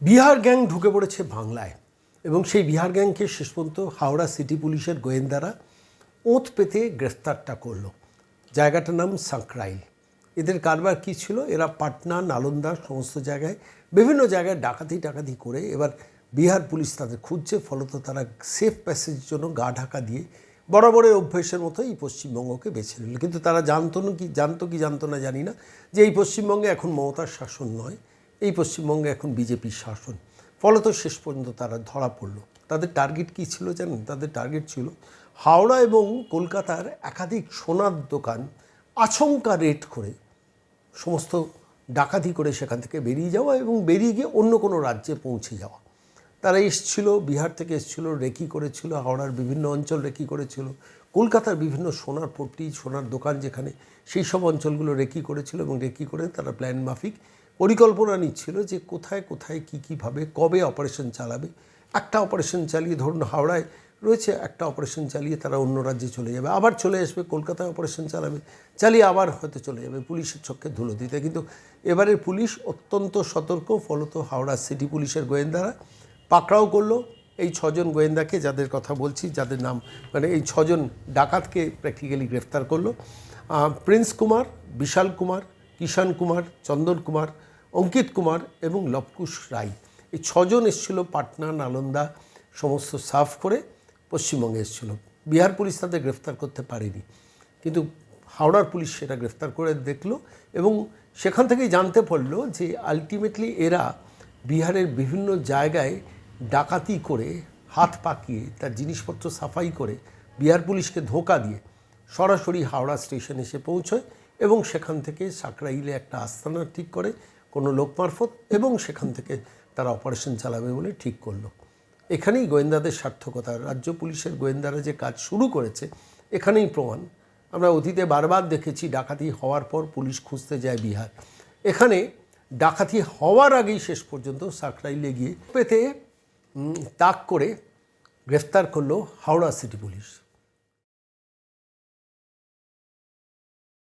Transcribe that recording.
Bihar gang ঢুকে পড়েছে বাংলায় এবং সেই বিহার গ্যাংকে শেষ পর্যন্ত হাওড়া সিটি পুলিশের গোয়েন্দারা ওঁত পেতে গ্রেফতারটা করলো। জায়গাটার নাম সাঁকরাইল। এদের কারবার কী ছিল? এরা পাটনা, নালন্দা সমস্ত জায়গায় বিভিন্ন জায়গায় ডাকাতি করে এবার বিহার পুলিশ তাদের খুঁজছে। ফলত তারা সেফ প্যাসেজের জন্য গা ঢাকা দিয়ে বরাবরের অভ্যেসের মতো এই পশ্চিমবঙ্গকে বেছে নিল। কিন্তু তারা জানতো না জানি না যে এই পশ্চিমবঙ্গে এখন মমতার শাসন নয়, এই পশ্চিমবঙ্গে এখন বিজেপির শাসন। ফলত শেষ পর্যন্ত তারা ধরা পড়ল। তাদের টার্গেট কী ছিল জানেন? তাদের টার্গেট ছিল হাওড়া এবং কলকাতার একাধিক সোনার দোকান আচমকা রেড করে সমস্ত ডাকাতি করে সেখান থেকে বেরিয়ে যাওয়া এবং বেরিয়ে গিয়ে অন্য কোনো রাজ্যে পৌঁছে যাওয়া। তারা এসছিল, বিহার থেকে এসছিল, রেকি করেছিল, হাওড়ার বিভিন্ন অঞ্চল রেকি করেছিল, কলকাতার বিভিন্ন সোনার পট্টি, সোনার দোকান যেখানে, সেই সব অঞ্চলগুলো রেকি করেছিল এবং রেকি করে তারা প্ল্যান মাফিক পরিকল্পনা নিচ্ছিল যে কোথায় কোথায় কীভাবে কবে অপারেশন চালাবে। একটা অপারেশন চালিয়ে, ধরুন হাওড়ায় রয়েছে, একটা অপারেশন চালিয়ে তারা অন্য রাজ্যে চলে যাবে, আবার চলে আসবে, কলকাতায় অপারেশন চালিয়ে আবার হয়তো চলে যাবে পুলিশের চোখে ধুলো দিতে। কিন্তু এবারের পুলিশ অত্যন্ত সতর্ক। ফলত হাওড়া সিটি পুলিশের গোয়েন্দারা পাকড়াও করলো এই 6 জন গোয়েন্দাকে, যাদের কথা বলছি, যাদের নাম এই 6 জন ডাকাতকে প্র্যাকটিক্যালি গ্রেফতার করলো। প্রিন্স কুমার, বিশাল কুমার, কিষাণ কুমার, চন্দন কুমার, অঙ্কিত কুমার এবং লবকুশ রায়। এই 6 জন এসেছিলো পাটনা, নালন্দা সমস্ত সাফ করে পশ্চিমবঙ্গে এসেছিলো। বিহার পুলিশ তাদের গ্রেফতার করতে পারেনি, কিন্তু হাওড়ার পুলিশ সেটা গ্রেফতার করে দেখলো এবং সেখান থেকেই জানতে পারলো যে আলটিমেটলি এরা বিহারের বিভিন্ন জায়গায় ডাকাতি করে, হাত পাকিয়ে, তার জিনিসপত্র সাফাই করে, বিহার পুলিশকে ধোঁকা দিয়ে সরাসরি হাওড়া স্টেশন এসে পৌঁছয় এবং সেখান থেকে সাঁকরাইলে একটা আস্তানা ঠিক করে কোনো লোক মারফত, এবং সেখান থেকে তারা অপারেশন চালাবে বলে ঠিক করলো। এখানেই গোয়েন্দাদের সার্থকতা। রাজ্য পুলিশের গোয়েন্দারা যে কাজ শুরু করেছে এখানেই প্রমাণ। আমরা অতীতে বারবার দেখেছি ডাকাতি হওয়ার পর পুলিশ খুঁজতে যায় বিহার। এখানে ডাকাতি হওয়ার আগেই শেষ পর্যন্ত সাঁকরাইলে গিয়ে পেতে তাক করে গ্রেফতার করলো হাওড়া সিটি পুলিশ।